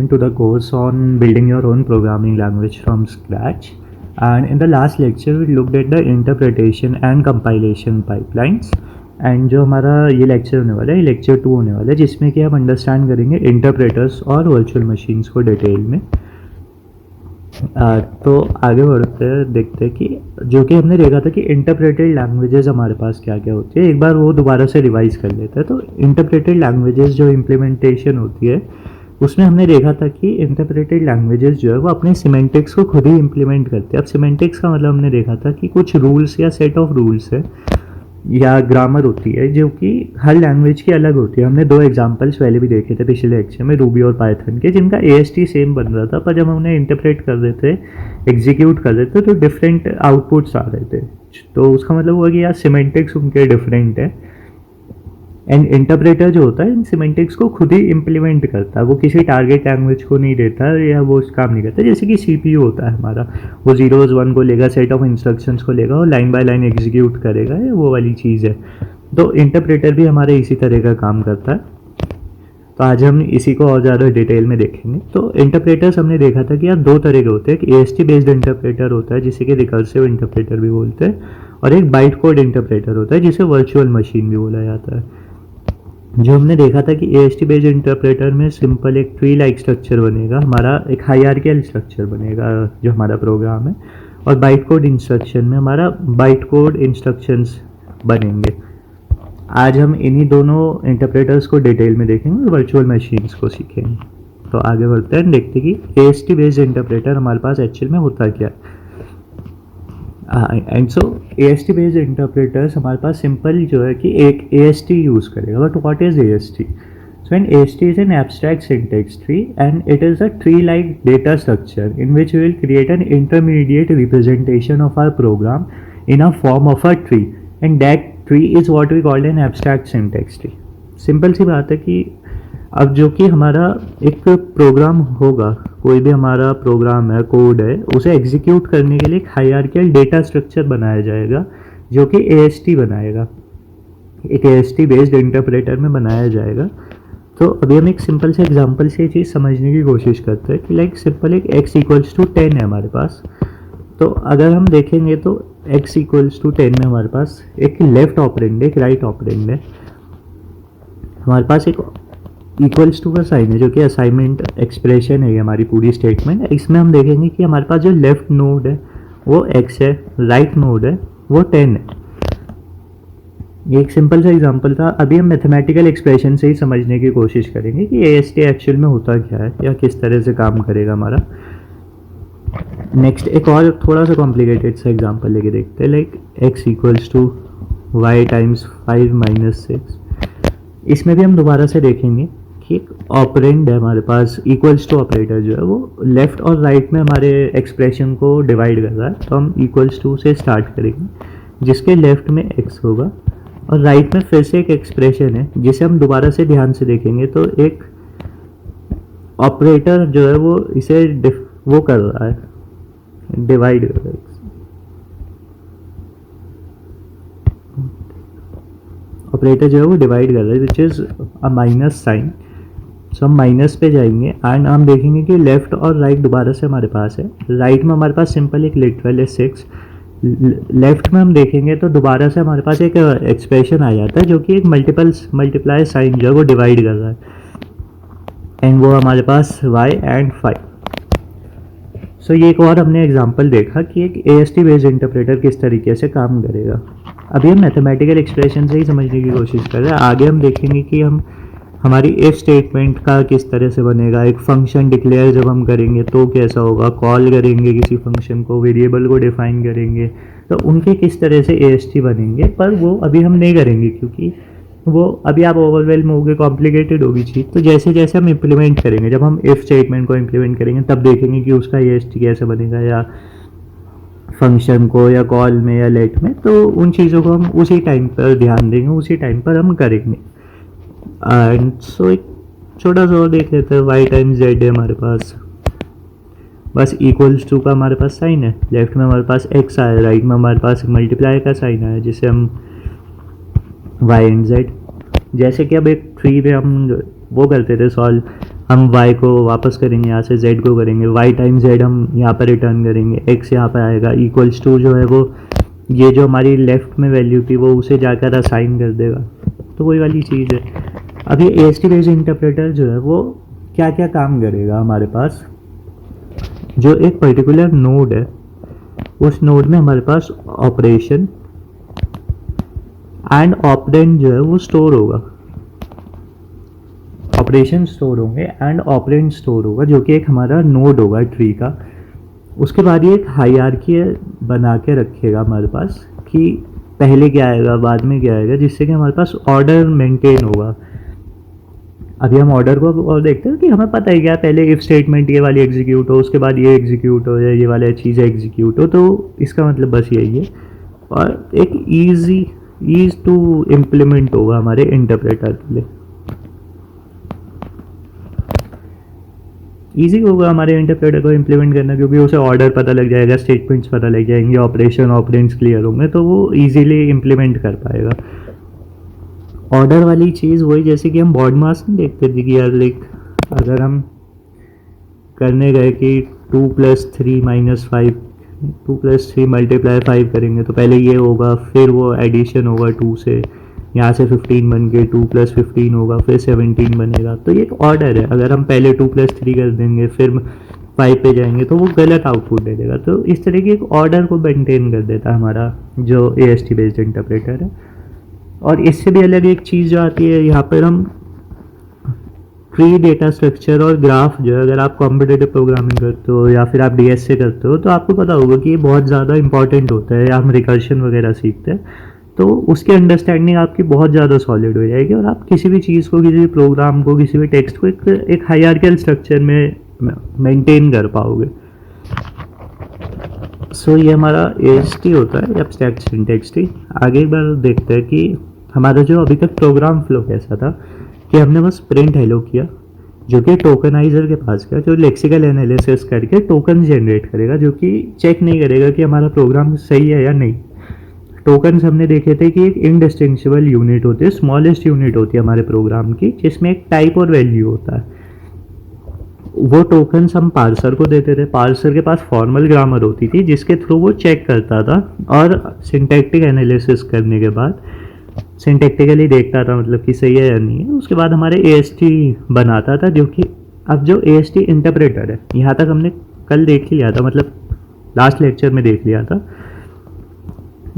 welcome to the course on building your own programming language from scratch. And in the last lecture, we looked at the interpretation and compilation pipelines. And जो हमारा ये lecture होने वाला है, ये lecture 2 होने वाला है, जिसमें कि हम अंडरस्टैंड करेंगे इंटरप्रेटर्स और वर्चुअल मशीन्स को डिटेल में। तो आगे बढ़ते हैं, देखते हैं कि जो कि हमने देखा था कि इंटरप्रेटेड लैंग्वेजेस हमारे पास क्या क्या होती है, एक बार वो दोबारा से रिवाइज कर लेते हैं। तो इंटरप्रेटेड लैंग्वेजेस जो इम्प्लीमेंटेशन होती है उसमें हमने देखा था कि इंटरप्रेटेड लैंग्वेजेस जो है वो अपने सिमेंटिक्स को खुद ही इम्प्लीमेंट करते हैं। अब सिमेंटिक्स का मतलब हमने देखा था कि कुछ रूल्स या सेट ऑफ रूल्स है या ग्रामर होती है जो कि हर लैंग्वेज की अलग होती है। हमने 2 एग्जांपल्स पहले भी देखे थे पिछले लेक्चर में, रूबी और पाइथन के, जिनका AST सेम बन रहा था, पर जब हम उन्हें इंटरप्रेट कर रहे थे, एग्जीक्यूट कर रहे थे, तो डिफरेंट आउटपुट्स आ रहे थे। तो उसका मतलब हुआ कि यार सिमेंटिक्स उनके डिफरेंट है। एंड इंटरप्रेटर जो होता है इन सिमेंटिक्स को खुद ही इम्प्लीमेंट करता है, वो किसी टारगेट लैंग्वेज को नहीं देता या वो काम नहीं करता। जैसे कि CPU होता है हमारा, वो 0s 1 को लेगा, सेट ऑफ इंस्ट्रक्शंस को लेगा और लाइन बाय लाइन एग्जीक्यूट करेगा, वो वाली चीज़ है। तो इंटरप्रेटर भी हमारे इसी तरह का काम करता है। तो आज हम इसी को और ज़्यादा डिटेल में देखेंगे। तो इंटरप्रेटर्स हमने देखा था कि यार 2 तरह के होते हैं। एक AST बेस्ड इंटरप्रेटर होता है जिसे कि रिकर्सिव इंटरप्रेटर भी बोलते हैं, और एक बाइट कोड इंटरप्रेटर होता है जिसे वर्चुअल मशीन भी बोला जाता है। जो हमने देखा था कि AST बेस्ड इंटरप्रेटर में सिंपल एक ट्री लाइक स्ट्रक्चर बनेगा, हमारा एक हायरार्किकल स्ट्रक्चर बनेगा जो हमारा प्रोग्राम है, और बाइट कोड इंस्ट्रक्शन में हमारा बाइट कोड इंस्ट्रक्शंस बनेंगे। आज हम इन्हीं दोनों इंटरप्रेटर्स को डिटेल में देखेंगे और वर्चुअल मशीन्स को सीखेंगे। तो आगे बढ़ते हैं, देखते हैं कि AST बेस्ड इंटरप्रेटर हमारे पास एक्चुअल में होता क्या है। And so AST based interpreters हमारे पास सिंपल जो है कि एक AST यूज़ करेगा। But what is AST? So an AST is an abstract syntax tree and it is a tree like data structure in which we will create an intermediate representation of our program in a form of a tree, and that tree is what we called an abstract syntax tree. Simple सी बात है कि अब जो कि हमारा एक programme होगा, कोई भी हमारा प्रोग्राम है, कोड है, उसे एग्जीक्यूट करने के लिए एक हायरार्किकल डेटा स्ट्रक्चर बनाया जाएगा जो कि AST बनाएगा, एक AST बेस्ड इंटरप्रेटर में बनाया जाएगा। तो अभी हम एक सिंपल से एग्जांपल से ये चीज़ समझने की कोशिश करते हैं कि लाइक सिंपल एक x = 10 है हमारे पास। तो अगर हम देखेंगे तो x = 10 में हमारे पास एक लेफ्ट ऑपरेंड है, एक राइट ऑपरेंड है, हमारे पास एक इक्वल्स टू का साइन है जो कि असाइनमेंट एक्सप्रेशन है हमारी पूरी स्टेटमेंट। इसमें हम देखेंगे कि हमारे पास जो लेफ्ट नोड है वो x है, राइट नोड है वो 10 है। ये एक सिंपल सा एग्जांपल था। अभी हम मैथमेटिकल एक्सप्रेशन से ही समझने की कोशिश करेंगे कि AST एक्चुअल में होता क्या है या किस तरह से काम करेगा हमारा। नेक्स्ट एक और थोड़ा सा कॉम्प्लिकेटेड सा एग्जांपल लेके देखते हैं, लाइक x = y × 5 - 6। इसमें भी हम दोबारा से देखेंगे कि एक ऑपरेंड है हमारे पास, इक्वल्स टू ऑपरेटर जो है वो लेफ्ट और राइट में हमारे एक्सप्रेशन को डिवाइड कर रहा है। तो हम इक्वल्स टू से स्टार्ट करेंगे जिसके लेफ्ट में x होगा और राइट में फिर से एक एक्सप्रेशन है जिसे हम दोबारा से ध्यान से देखेंगे तो एक ऑपरेटर जो है वो इसे वो कर रहा है, डिवाइड कर रहा है। ऑपरेटर जो है वो डिवाइड कर रहा है which is a minus sign. So हम माइनस पे जाएंगे एंड हम देखेंगे कि लेफ्ट और राइट दोबारा से हमारे पास है। राइट में हमारे पास सिंपल एक लिटरल है 6, लेफ्ट में हम देखेंगे तो दोबारा से हमारे पास एक एक्सप्रेशन आ जाता है जो कि एक मल्टीप्लाई साइन जो है वो डिवाइड कर रहा है, एंड वो हमारे पास y and 5। सो ये एक और हमने एग्जांपल देखा कि एक AST बेस्ड इंटरप्रेटर किस तरीके से काम करेगा। अभी हम मैथमेटिकल एक्सप्रेशन से ही समझने की कोशिश कर रहे हैं। आगे हम देखेंगे कि हम हमारी इफ स्टेटमेंट का किस तरह से बनेगा, एक फंक्शन डिक्लेयर जब हम करेंगे तो कैसा होगा, कॉल करेंगे किसी फंक्शन को, वेरिएबल को डिफाइन करेंगे, तो उनके किस तरह से AST बनेंगे। पर वो अभी हम नहीं करेंगे क्योंकि वो अभी आप ओवरवेल्म होगे, कॉम्प्लिकेटेड होगी चीज़। तो जैसे जैसे हम इम्प्लीमेंट करेंगे, जब हम इफ स्टेटमेंट को इम्प्लीमेंट करेंगे तब देखेंगे कि उसका AST कैसे बनेगा, या फंक्शन को या कॉल में या लेट में। तो उन चीज़ों को हम उसी टाइम पर ध्यान देंगे, उसी टाइम पर हम करेंगे। एंड सो एक छोटा सा और देख लेते हैं, y × z है हमारे पास, बस इक्वल्स टू का हमारे पास साइन है, लेफ्ट में हमारे पास x आया, राइट में हमारे पास मल्टीप्लाई का साइन आया जिसे हम y and z। जैसे कि अब एक ट्री में हम वो करते थे सॉल्व, हम y को वापस करेंगे, यहाँ से z को करेंगे, y टाइम z हम यहाँ पर रिटर्न करेंगे, x यहाँ पर आएगा इक्वल्स टू जो है वो ये जो हमारी लेफ़्ट में वैल्यू थी वो उसे जाकर असाइन कर देगा। तो वही वाली चीज़ है। अब ये AST बेस्ड इंटरप्रेटर जो है वो क्या क्या काम करेगा हमारे पास, जो एक पर्टिकुलर नोड है उस नोड में हमारे पास ऑपरेशन एंड ऑपरेंड जो है वो स्टोर होगा, ऑपरेशन स्टोर होंगे एंड ऑपरेंड स्टोर होगा, जो कि एक हमारा नोड होगा ट्री का। उसके बाद ये एक हायरार्की बना के रखेगा हमारे पास कि पहले क्या आएगा बाद में क्या आएगा, जिससे कि हमारे पास ऑर्डर मेंटेन होगा। अभी हम ऑर्डर को और देखते हैं कि हमें पता है क्या, पहले इफ स्टेटमेंट ये वाली एग्जीक्यूट हो, उसके बाद ये एग्जीक्यूट हो या ये वाली चीज़ एग्जीक्यूट हो, तो इसका मतलब बस यही है। और एक ईज टू इम्प्लीमेंट होगा हमारे इंटरप्रेटर के लिए, ईजी होगा हमारे इंटरप्रेटर को इम्प्लीमेंट करना, क्योंकि उसे ऑर्डर पता लग जाएगा, स्टेटमेंट्स पता लग जाएंगे, ऑपरेशन ऑपरेंड्स क्लियर होंगे, तो वो इजीली इम्प्लीमेंट कर पाएगा। ऑर्डर वाली चीज़ वही जैसे कि हम बॉड मास नहीं देखते थे कि यार लाइक अगर हम करने गए कि 2 + 3 - 5 2 + 3 × 5 करेंगे तो पहले ये होगा, फिर वो एडिशन होगा 2 से, यहाँ से 15 बन के 2 + 15 होगा, फिर 17 बनेगा। तो ये एक ऑर्डर है। अगर हम पहले 2 + 3 कर देंगे फिर 5 पे जाएंगे तो वो गलत आउटपुट दे देगा। तो इस तरह की एक ऑर्डर को मेंटेन कर देता है हमारा जो AST बेस्ड इंटरप्रेटर है। और इससे भी अलग एक चीज़ जो आती है यहाँ पर, हम ट्री डेटा स्ट्रक्चर और ग्राफ जो है, अगर आप कॉम्पिटेटिव प्रोग्रामिंग करते हो या फिर आप DS से करते हो तो आपको पता होगा कि ये बहुत ज़्यादा इंपॉर्टेंट होता है, या हम रिकर्शन वगैरह सीखते हैं तो उसकी अंडरस्टैंडिंग आपकी बहुत ज़्यादा सॉलिड हो जाएगी और आप किसी भी चीज़ को, किसी भी प्रोग्राम को, किसी भी टेक्स्ट को एक हायरार्किकल स्ट्रक्चर में मेंटेन कर पाओगे। सो ये हमारा AST होता है, एब्स्ट्रैक्ट सिंटैक्स ट्री। आगे एक बार देखते हैं कि हमारा जो अभी तक प्रोग्राम फ्लो कैसा था, कि हमने बस प्रिंट हेलो किया जो कि टोकनाइजर के पास गया, जो लेक्सिकल एनालिसिस करके टोकन जनरेट करेगा, जो कि चेक नहीं करेगा कि हमारा प्रोग्राम सही है या नहीं। टोकन्स हमने देखे थे कि एक इनडिस्टिंग्विशेबल यूनिट होती है, स्मॉलेस्ट यूनिट होती है हमारे प्रोग्राम की, जिसमें एक टाइप और वैल्यू होता है। वो टोकन्स हम पार्सर को देते थे। पार्सर के पास फॉर्मल ग्रामर होती थी जिसके थ्रू वो चेक करता था और सिंटैक्टिक एनालिसिस करने के बाद सिंटैक्टिकली देखता था मतलब कि सही है या नहीं है। उसके बाद हमारे AST बनाता था, जो कि अब जो AST इंटरप्रेटर है, यहाँ तक हमने कल देख लिया था, मतलब लास्ट लेक्चर में देख लिया था।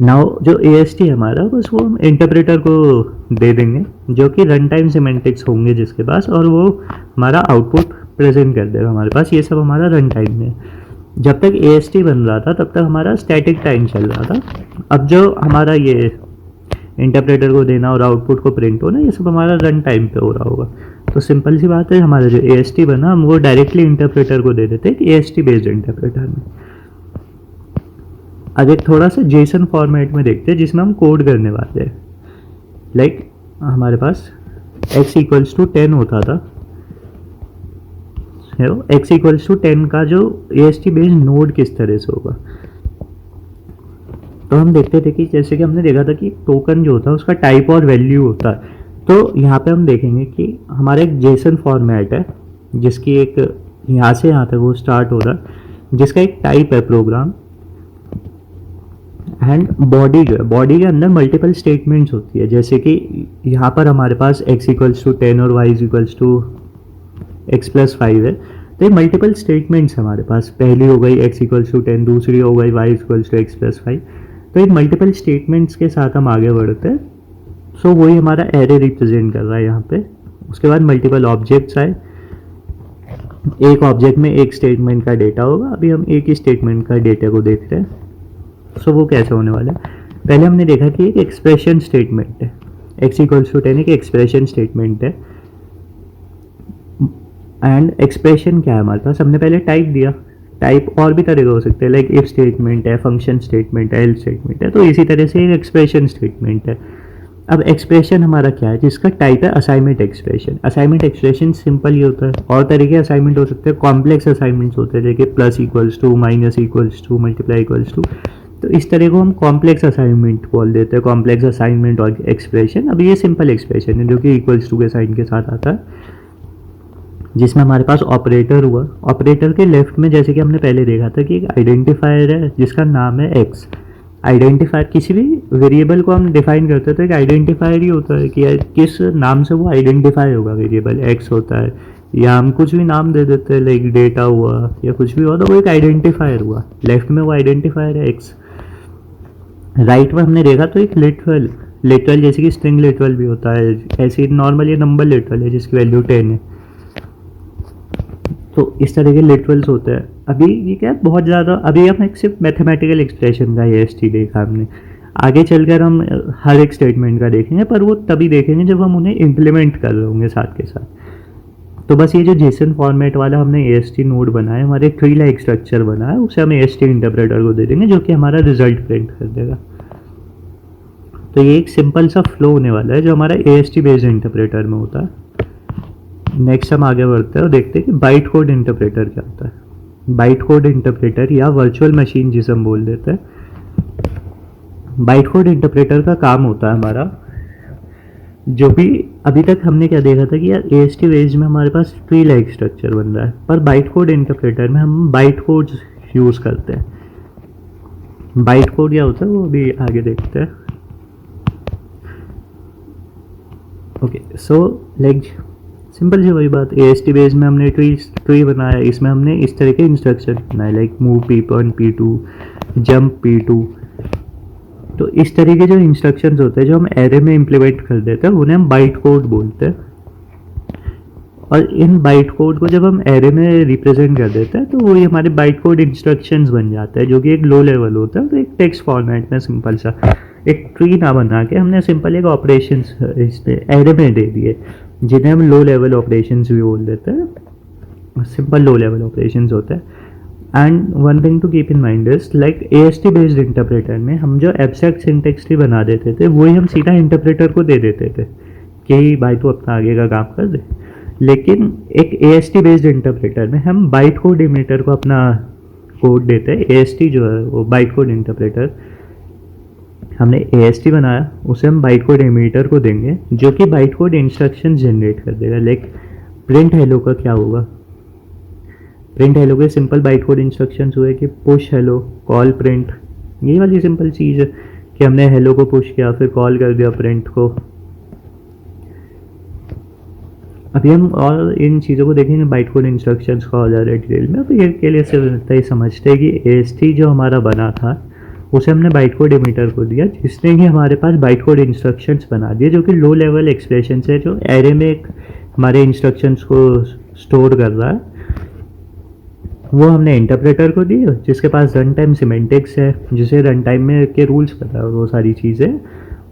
नाउ जो AST हमारा, बस वो हम इंटरप्रेटर को दे देंगे जो कि रन टाइम सिमेंटिक्स होंगे जिसके पास, और वो हमारा आउटपुट प्रेजेंट कर देगा हमारे पास। ये सब हमारा रन टाइम में। जब तक AST बन रहा था तब तक हमारा स्टैटिक टाइम चल रहा था। अब जो हमारा ये इंटरप्रेटर को देना और आउटपुट को प्रिंट होना, ये सब हमारा रन टाइम पे हो रहा होगा। तो सिंपल सी बात है, हमारा जो AST बना हम वो डायरेक्टली इंटरप्रेटर को दे देते हैं कि AST बेस्ड इंटरप्रेटर में। आज एक थोड़ा सा JSON फॉर्मेट में देखते हैं जिसमें हम कोड करने वाले हैं। लाइक हमारे पास x = 10 होता था, x = 10 का जो AST बेस्ड नोड किस तरह से होगा। तो हम देखते थे कि जैसे कि हमने देखा था कि टोकन जो होता है उसका टाइप और वैल्यू होता है। तो यहाँ पे हम देखेंगे कि हमारा एक JSON फॉर्मेट है जिसकी एक यहाँ से यहाँ तक वो स्टार्ट हो रहा है, जिसका एक टाइप है प्रोग्राम, एंड बॉडी जो है, बॉडी के अंदर मल्टीपल स्टेटमेंट्स होती है। जैसे कि यहाँ पर हमारे पास x = 10 और y = x + 5 है, तो ये मल्टीपल स्टेटमेंट्स हमारे पास। पहली हो गई x = 10, दूसरी हो गई y = x + 5। तो इन मल्टीपल स्टेटमेंट्स के साथ हम आगे बढ़ते हैं। सो वही हमारा एरे रिप्रेजेंट कर रहा है यहाँ पे। उसके बाद मल्टीपल ऑब्जेक्ट्स आए, एक ऑब्जेक्ट में एक स्टेटमेंट का डेटा होगा। अभी हम एक ही स्टेटमेंट का डेटा को देख रहे हैं। सो वो कैसे होने वाला है, पहले हमने देखा कि एक एक्सप्रेशन स्टेटमेंट है, x = 10 एक एक्सप्रेशन स्टेटमेंट है। एंड एक्सप्रेशन क्या है हमारे पास, हमने पहले टाइप दिया। टाइप और भी तरह का हो सकते हैं, लाइक इफ स्टेटमेंट है, फंक्शन स्टेटमेंट है, एल्स स्टेटमेंट है। तो इसी तरह से एक एक्सप्रेशन स्टेटमेंट है। अब एक्सप्रेशन हमारा क्या है, जिसका टाइप है assignment expression. Assignment expression simple ही होता है, और तरह के असाइनमेंट हो सकते हैं, कॉम्प्लेक्स असाइनमेंट्स होते हैं, जैसे +=, -=, तो इस तरह को हम कॉम्प्लेक्स असाइनमेंट बोल देते हैं, कॉम्प्लेक्स असाइनमेंट और एक्सप्रेशन। अब ये सिंपल एक्सप्रेशन है जो कि =, के साइन के साथ आता है। जिसमें हमारे पास ऑपरेटर हुआ। ऑपरेटर के लेफ्ट में जैसे कि हमने पहले देखा था कि एक आइडेंटिफायर है जिसका नाम है एक्स। आइडेंटिफायर किसी भी वेरिएबल को हम डिफाइन करते हैं तो एक आइडेंटिफायर ही होता है कि यार किस नाम से वो आइडेंटिफाई होगा। वेरिएबल एक्स होता है या हम कुछ भी नाम दे देते हैं, लाइक डेटा हुआ या कुछ भी हुआ, तो वो एक आइडेंटिफायर हुआ। लेफ्ट में वो आइडेंटिफायर है एक्स। राइट में हमने देखा तो एक लिटरल, लिटरल जैसे कि स्ट्रिंग लिटरल भी होता है, ऐसे नॉर्मल ये नंबर लिटरल है जिसकी वैल्यू 10 है। तो इस तरह के लिटरल्स होते हैं। अभी ये क्या बहुत ज़्यादा, अभी हम एक सिर्फ मैथमेटिकल एक्सप्रेशन का AST देखा हमने। आगे चलकर हम हर एक स्टेटमेंट का देखेंगे, पर वो तभी देखेंगे जब हम उन्हें इम्प्लीमेंट कर रहे होंगे साथ के साथ। तो बस ये जो जेसन फॉर्मेट वाला हमने AST नोड बनाया, हमारे ट्री लाइक स्ट्रक्चर बना है, उसे हम AST इंटरप्रेटर को दे देंगे जो कि हमारा रिजल्ट प्रिंट कर देगा। तो ये एक सिंपल सा फ्लो होने वाला है जो हमारा AST बेस्ड इंटरप्रेटर में होता है। नेक्स्ट हम आगे बढ़ते हैं और देखते हैं कि बाइट कोड इंटरप्रेटर क्या होता है। बाइट कोड इंटरप्रेटर या वर्चुअल मशीन जिसे हम बोल देते हैं। बाइट कोड इंटरप्रेटर का काम होता है हमारा, जो भी अभी तक हमने क्या देखा था कि यार AST बेस्ड में हमारे पास ट्री लाइक स्ट्रक्चर बन रहा है, पर बाइट कोड इंटरप्रेटर में हम बाइट कोड यूज़ करते हैं। बाइट कोड क्या होता है वो भी आगे देखते हैं। ओके, सो लाइक सिंपल सी वही बात, AST बेस में हमने ट्री बनाया, इसमें हमने इस तरह के इंस्ट्रक्शन बनाए like move P1 P2 jump P2। तो इस तरह के जो इंस्ट्रक्शंस होते हैं जो हम एरे में इम्प्लीमेंट कर देते हैं उन्हें हम बाइट कोड बोलते हैं। और इन बाइट कोड को जब हम एरे में रिप्रेजेंट कर देते हैं तो वही हमारे बाइट कोड इंस्ट्रक्शंस बन जाते हैं, जो कि एक लो लेवल होता है। तो एक टेक्स्ट फॉर्मेट में सिंपल सा एक ट्री ना बना के हमने सिंपल एक ऑपरेशंस इस पे एरे में दे दिए, जिन्हें हम लो लेवल ऑपरेशंस भी बोल देते हैं। सिंपल लो लेवल ऑपरेशंस होते हैं। And one thing to keep in mind is like AST based interpreter में हम जो एब्स्ट्रैक्ट सिंटेक्स ट्री बना देते थे वही हम सीधा इंटरप्रेटर को दे देते थे कि भाई तू अपना आगे का काम कर दे। लेकिन एक AST बेस्ड इंटरप्रेटर में हम बाइट कोड इमिटर को अपना कोड देते हैं। AST जो है वो बाइट कोड इंटरप्रेटर, हमने AST बनाया, उसे हम बाइट कोड इमिटर को देंगे जो कि बाइट कोड इंस्ट्रक्शन जनरेट कर देगा। लाइक प्रिंट हेलो का क्या होगा, प्रिंट हेलो के सिंपल बाइट कोड इंस्ट्रक्शंस हुए कि पुश हेलो, कॉल प्रिंट, यही वाली सिंपल चीज़ है कि हमने हेलो को पुश किया फिर कॉल कर दिया प्रिंट को। अभी हम और इन चीज़ों को देखेंगे बाइट कोड इंस्ट्रक्शंस का और ज़्यादा डिटेल में। तो ये के लिए सिर्फ इतना ही समझते हैं कि AST जो हमारा बना था उसे हमने बाइट कोड इमिटर को दिया, जिसने कि हमारे पास बाइट कोड इंस्ट्रक्शंस बना दिए जो कि लो लेवल एक्सप्रेशन है, जो एरे में एक हमारे इंस्ट्रक्शंस को स्टोर कर रहा है। वो हमने इंटरप्रेटर को दिए जिसके पास रन टाइम सिमेंटिक्स है, जिसे रन टाइम में के रूल्स पता है, वो सारी चीज़ें।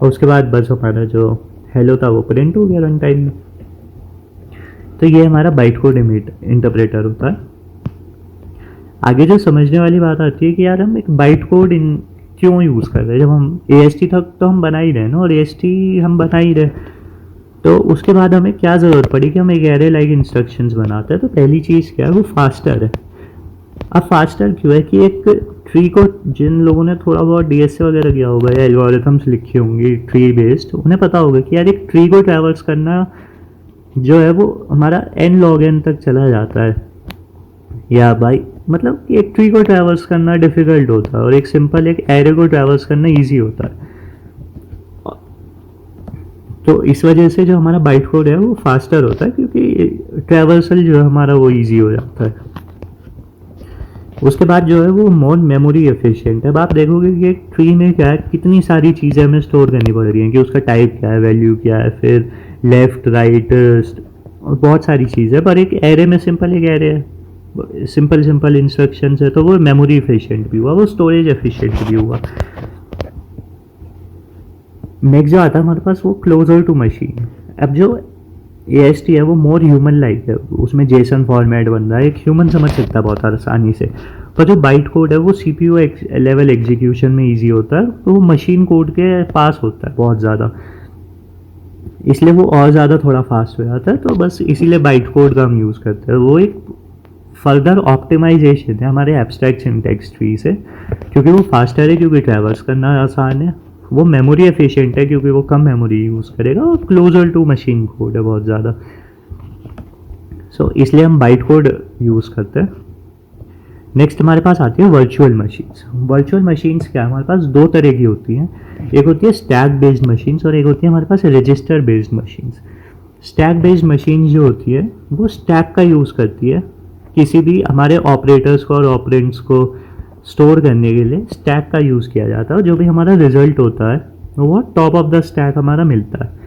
और उसके बाद बस हमारा जो हेलो था वो प्रिंट हो गया रन टाइम में। तो ये हमारा बाइट कोड इंटरप्रेटर होता है। आगे जो समझने वाली बात आती है कि यार हम एक बाइट कोड क्यों यूज़ कर रहे हैं। जब हम AST तक तो हम बना ही रहे ना, और AST हम बना ही रहे, तो उसके बाद हमें क्या ज़रूरत पड़ी कि हम एक एरे लाइक इंस्ट्रक्शंस बनाते हैं। तो पहली चीज़ क्या है, वो फास्टर है। अब फास्टर क्यों है कि एक ट्री को जिन लोगों ने थोड़ा बहुत DSA वगैरह किया होगा या एल्गोरिथम्स लिखी होंगी ट्री बेस्ड, उन्हें पता होगा कि यार एक ट्री को ट्रैवर्स करना जो है वो हमारा n log n तक चला जाता है, या भाई मतलब कि एक ट्री को ट्रैवर्स करना डिफ़िकल्ट होता है और एक सिंपल एक एरे को ट्रैवर्स करना ईजी होता है। तो इस वजह से जो हमारा बाइट कोड है वो फास्टर होता है, क्योंकि ट्रैवर्सल जो है हमारा वो ईजी हो जाता है। उसके बाद जो है वो मोर मेमोरी एफिशिएंट है। अब आप देखोगे कि एक ट्री में क्या है, कितनी सारी चीज़ें हमें स्टोर करनी पड़ रही हैं कि उसका टाइप क्या है, वैल्यू क्या है, फिर लेफ़्ट राइट बहुत सारी चीज़ें। पर एक एरे में सिंपल एक एरे है, सिंपल इंस्ट्रक्शंस है, तो वो मेमोरी एफिशिएंट भी हुआ, वो स्टोरेज एफिशिएंट भी हुआ। नेक्स्ट जो आता है हमारे पास वो क्लोजर टू मशीन। अब जो AST है वो मोर ह्यूमन लाइक है, उसमें जेसन फॉर्मेट बन रहा है, एक ह्यूमन समझ सकता है बहुत आसानी से। पर जो बाइट कोड है वो CPU लेवल एग्जीक्यूशन में ईजी होता है, तो वो मशीन कोड के पास होता है बहुत ज़्यादा, इसलिए वो और ज़्यादा थोड़ा फास्ट हो जाता है। तो बस इसीलिए बाइट कोड का हम यूज़ करते हैं। वो एक फर्दर ऑप्टिमाइजेशन है हमारे एब्स्ट्रैक्ट सिंटैक्स ट्री से, क्योंकि वो फास्टर है, क्योंकि ट्रैवर्स करना आसान है, वो मेमोरी एफिशिएंट है क्योंकि वो कम मेमोरी यूज़ करेगा, और क्लोजर टू मशीन कोड है बहुत ज़्यादा। सो इसलिए हम बाइट कोड यूज़ करते हैं। नेक्स्ट हमारे पास आती है वर्चुअल मशीन्स। वर्चुअल मशीन्स क्या है, हमारे पास दो तरह की होती हैं, एक होती है स्टैक बेस्ड मशीन्स और एक होती है हमारे पास register based machines. Stack based machine जो होती है वो स्टैक का यूज़ करती है किसी भी हमारे ऑपरेटर्स को और ऑपरेंट्स को स्टोर करने के लिए स्टैक का यूज़ किया जाता है। जो भी हमारा रिजल्ट होता है वो टॉप ऑफ द स्टैक हमारा मिलता है।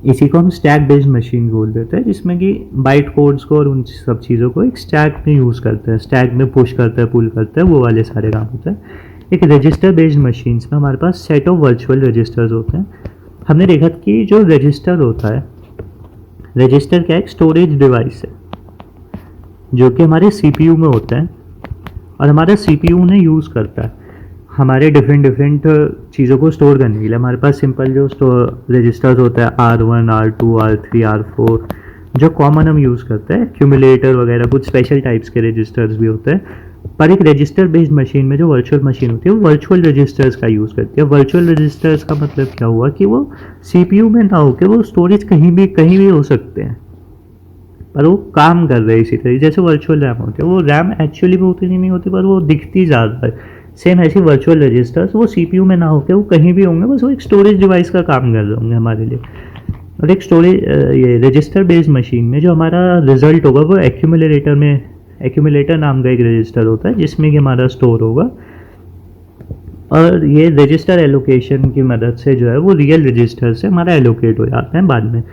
इसी को हम स्टैक बेस्ड मशीन बोल देते हैं, जिसमें कि बाइट कोड्स को और उन सब चीज़ों को एक स्टैक में यूज़ करते हैं, स्टैक में पुश करते हैं, पुल करते हैं, वो वाले सारे काम होते हैं। एक रजिस्टर बेस्ड मशीन्स में हमारे पास सेट ऑफ वर्चुअल रजिस्टर्स होते हैं। हमने देखा कि जो रजिस्टर होता है, रजिस्टर क्या है, एक स्टोरेज डिवाइस है जो कि हमारे सीपीयू में होता है और हमारा सीपीयू उन्हें यूज़ करता है हमारे डिफरेंट चीज़ों को स्टोर करने के लिए। हमारे पास सिंपल जो रजिस्टर्स होता है R1, R2, R3, R4 जो कॉमन हम यूज़ करते हैं, एक्यूमुलेटर वगैरह कुछ स्पेशल टाइप्स के रजिस्टर्स भी होते हैं। पर एक रजिस्टर बेस्ड मशीन में जो वर्चुअल मशीन होती है वो वर्चुअल रजिस्टर्स का यूज़ करती है। वर्चुअल रजिस्टर्स का मतलब क्या हुआ कि वो सीपीयू में ना होकर वो स्टोरेज कहीं भी हो सकते हैं, पर वो काम कर रहे हैं इसी तरह। जैसे वर्चुअल रैम होती है, वो रैम एक्चुअली में उतनी नहीं होती पर वो दिखती ज़्यादा है। सेम ऐसी वर्चुअल रजिस्टर्स वो सीपीयू में ना होकर वो कहीं भी होंगे, बस वो एक स्टोरेज डिवाइस का काम कर रहे होंगे हमारे लिए। और एक स्टोरेज ये रजिस्टर बेस्ड मशीन में जो हमारा रिजल्ट होगा वो एक्यूमुलेटर में, एक्यूमुलेटर नाम का एक रजिस्टर होता है जिसमें कि हमारा स्टोर होगा। और ये रजिस्टर एलोकेशन की मदद से जो है वो रियल रजिस्टर से हमारा एलोकेट हो जाते हैं बाद में।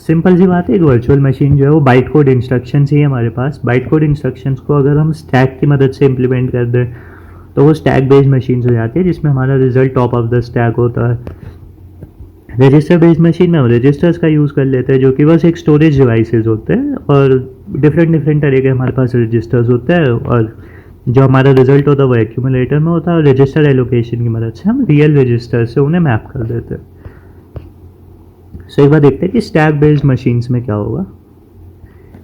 सिंपल सी बात है, एक वर्चुअल मशीन जो है वो बाइट कोड इंस्ट्रक्शंस ही है हमारे पास। बाइट कोड इंस्ट्रक्शंस को अगर हम स्टैक की मदद से इम्प्लीमेंट कर दें तो वो स्टैक बेस्ड मशीन हो जाती है जिसमें हमारा result top of the stack होता है। रजिस्टर बेस्ड मशीन में हम रजिस्टर्स का यूज़ कर लेते हैं जो कि बस एक स्टोरेज डिवाइसेस होते हैं और डिफरेंट तरह के हमारे पास रजिस्टर्स होते हैं और जो हमारा रिजल्ट होता है वो एक्यूमुलेटर में होता है और रजिस्टर एलोकेशन की मदद से हम रियल रजिस्टर से उन्हें मैप कर देते हैं। सो एक बार देखते हैं कि स्टैक बेस्ड मशीन्स में क्या होगा।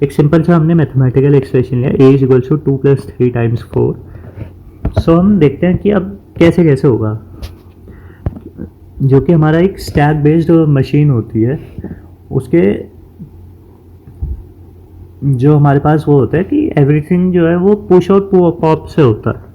एक सिंपल सा हमने मैथमेटिकल एक्सप्रेशन लिया, a इज इक्वल्स टू 2 + 3 × 4। सो हम देखते हैं कि अब कैसे होगा। जो कि हमारा एक स्टैक बेस्ड मशीन होती है, उसके जो हमारे पास वो होता है कि एवरीथिंग जो है वो पुश और पॉप से होता है।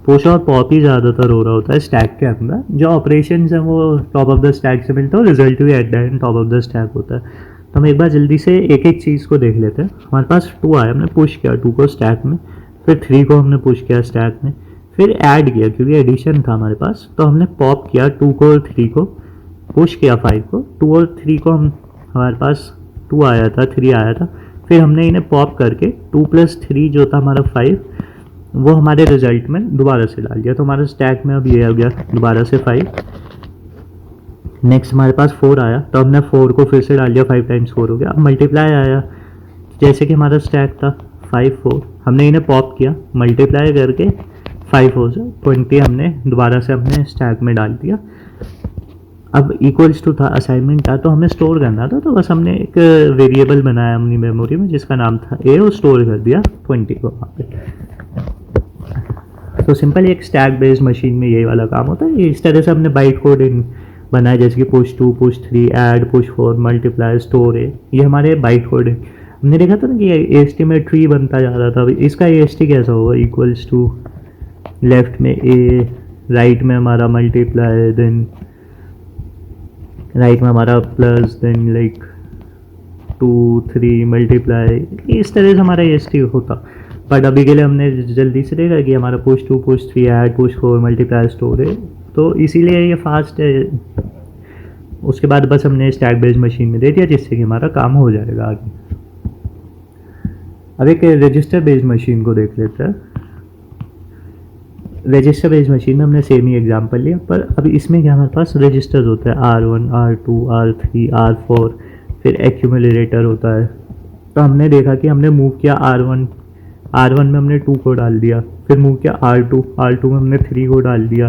पुश और पॉप ही ज़्यादातर हो रहा होता है स्टैक के अंदर। जो ऑपरेशंस हैं वो टॉप ऑफ द स्टैक से मिलता है और रिजल्ट भी at the end top of the stack होता है। तो हम एक बार जल्दी से एक चीज़ को देख लेते हैं। हमारे पास 2 आया, हमने पुश किया 2 को स्टैक में, फिर 3 को हमने पुश किया स्टैक में, फिर ऐड किया क्योंकि एडिशन था हमारे पास, तो हमने पॉप किया 2 को और 3 को, पुश किया 5 को। 2 और 3 को हमारे पास 2 आया था, 3 आया था, फिर हमने इन्हें पॉप करके 2 + 3 जो था हमारा 5 वो हमारे रिजल्ट में दोबारा से डाल दिया। तो हमारे स्टैक में अब ये आ गया दोबारा से 5। नेक्स्ट हमारे पास 4 आया तो हमने 4 को फिर से डाल दिया, 5 × 4 हो गया। अब मल्टीप्लाई आया, जैसे कि हमारा स्टैक था 5 4, हमने इन्हें पॉप किया, मल्टीप्लाई करके 5 4 से 20 हमने दोबारा से अपने स्टैक में डाल दिया। अब इक्वल्स टू था, असाइनमेंट था तो हमें स्टोर करना था, तो बस हमने एक वेरिएबल बनाया अपनी मेमोरी में जिसका नाम था a और स्टोर कर दिया 20 को वहाँ पे। तो सिंपल एक स्टैक बेस्ड मशीन में यही वाला काम होता है। इस तरह से हमने बाइट कोड बनाया, जैसे कि push 2, push 3, add, push 4, multiply, store है, ये हमारे बाइट कोड है। हमने देखा था ना कि AST में ट्री बनता जा रहा था। इसका AST कैसा होगा, इक्वल्स टू लेफ्ट में a, राइट में हमारा मल्टीप्लाई, देन राइट में हमारा प्लस, देन लाइक 2 3 मल्टीप्लाई, इस तरह से हमारा AST होता। बट अभी के लिए हमने जल्दी से देखा कि हमारा push 2, push 3, add, push 4, multiply, store है, तो इसीलिए ये फास्ट है। उसके बाद बस हमने स्टैक बेस्ड मशीन में दे दिया जिससे कि हमारा काम हो जाएगा आगे। अब एक रजिस्टर बेस्ड मशीन को देख लेते हैं। रजिस्टर बेस्ड मशीन में हमने सेम ही एग्जांपल लिया, पर अभी इसमें क्या हमारे पास रजिस्टर्स होते हैं R1, R2, R3, R4, फिर एक्यूमुलेटर होता है। तो हमने देखा कि हमने मूव किया R1 में हमने 2 को डाल दिया, फिर मूव किया R2 में हमने 3 को डाल दिया,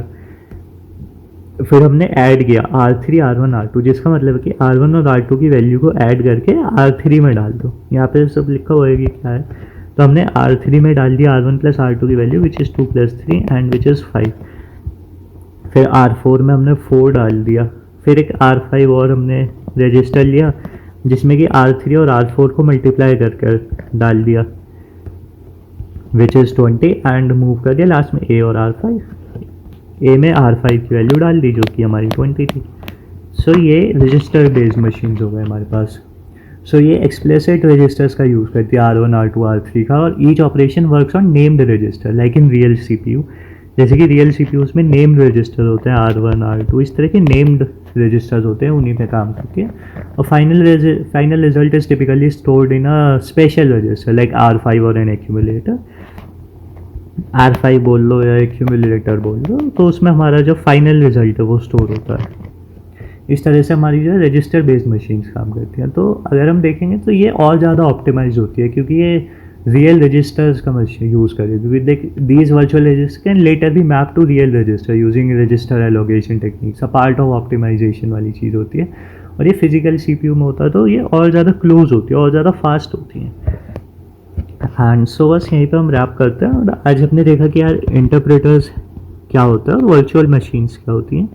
फिर हमने ऐड किया R3, R1, R2, जिसका मतलब है कि R1 और R2 की वैल्यू को ऐड करके R3 में डाल दो। यहाँ पे सब लिखा हुआ है कि क्या है, तो हमने R3 में डाल दिया R1 + R2 की value which is 2 + 3 and which is 5। फिर R4 में हमने 4 डाल दिया, फिर एक R5 और हमने रजिस्टर लिया, जिसमें कि R3 और R4 को मल्टीप्लाई कर कर डाल दिया विच इज़ 20 एंड मूव कर दिया लास्ट में A और R5, A में R5 की वैल्यू डाल दी जो कि हमारी 20 थी। सो ये रजिस्टर बेस्ड मशीन हो गए हमारे पास। सो ये एक्सप्लिसिट रजिस्टर्स का यूज़ करती है R1 R2 R3 का, और each operation works on named register like in real CPU। जैसे कि रियल CPUs में नेम्ड रजिस्टर होते हैं R1 R2, इस तरह के नेम्ड रजिस्टर्स होते हैं, उन्हीं पे काम करती है। और final result is typically stored in a special register like R5 और एन एक्यूमुलेटर, R5 बोल लो या एक्यूमुलेटर बोल लो, तो उसमें हमारा जो फाइनल रिजल्ट है वो स्टोर होता है। इस तरह से हमारी जो है रजिस्टर बेस्ड मशीन्स काम करती हैं। तो अगर हम देखेंगे तो ये और ज़्यादा ऑप्टिमाइज होती है क्योंकि ये रियल रजिस्टर्स का मशीन यूज़ करेगी, क्योंकि देख these virtual register can later भी map to real register using register allocation techniques, a part of optimisation वाली चीज़ होती है। और ये फिजिकल CPU में होता है तो ये और ज़्यादा क्लोज होती है और ज़्यादा फास्ट होती हैं। एंड सो बस यहीं पे हम रैप करते हैं। और आज हमने देखा कि यार इंटरप्रेटर्स क्या होता है और वर्चुअल मशीन्स क्या होती हैं।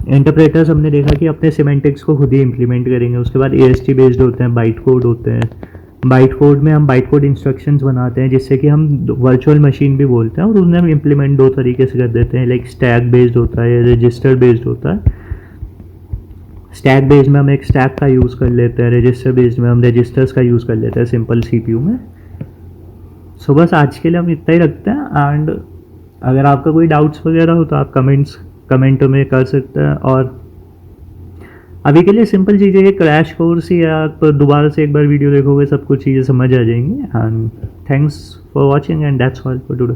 इंटरप्रेटर्स हमने देखा कि अपने सिमेंटिक्स को खुद ही इम्प्लीमेंट करेंगे। उसके बाद AST बेस्ड होते हैं, बाइट कोड होते हैं। बाइट कोड में हम बाइट कोड इंस्ट्रक्शंस बनाते हैं जिससे कि हम वर्चुअल मशीन भी बोलते हैं, और उन्हें हम इम्प्लीमेंट दो तरीके से कर देते हैं, लाइक स्टैक बेस्ड होता है या रजिस्टर बेस्ड होता है। स्टैक बेस्ड में हम एक स्टैक का यूज़ कर लेते हैं, रजिस्टर बेस्ड में हम रजिस्टर्स का यूज़ कर लेते हैं सिंपल CPU में। सो बस आज के लिए हम इतना ही रखते हैं। एंड अगर आपका कोई डाउट्स वगैरह हो तो आप कमेंटों में कर सकते हैं। और अभी के लिए सिंपल चीज़ें ये क्रैश कोर्स ही है, आप दोबारा से एक बार वीडियो देखोगे सब कुछ चीज़ें समझ आ जाएंगी। And thanks for watching and that's all for today.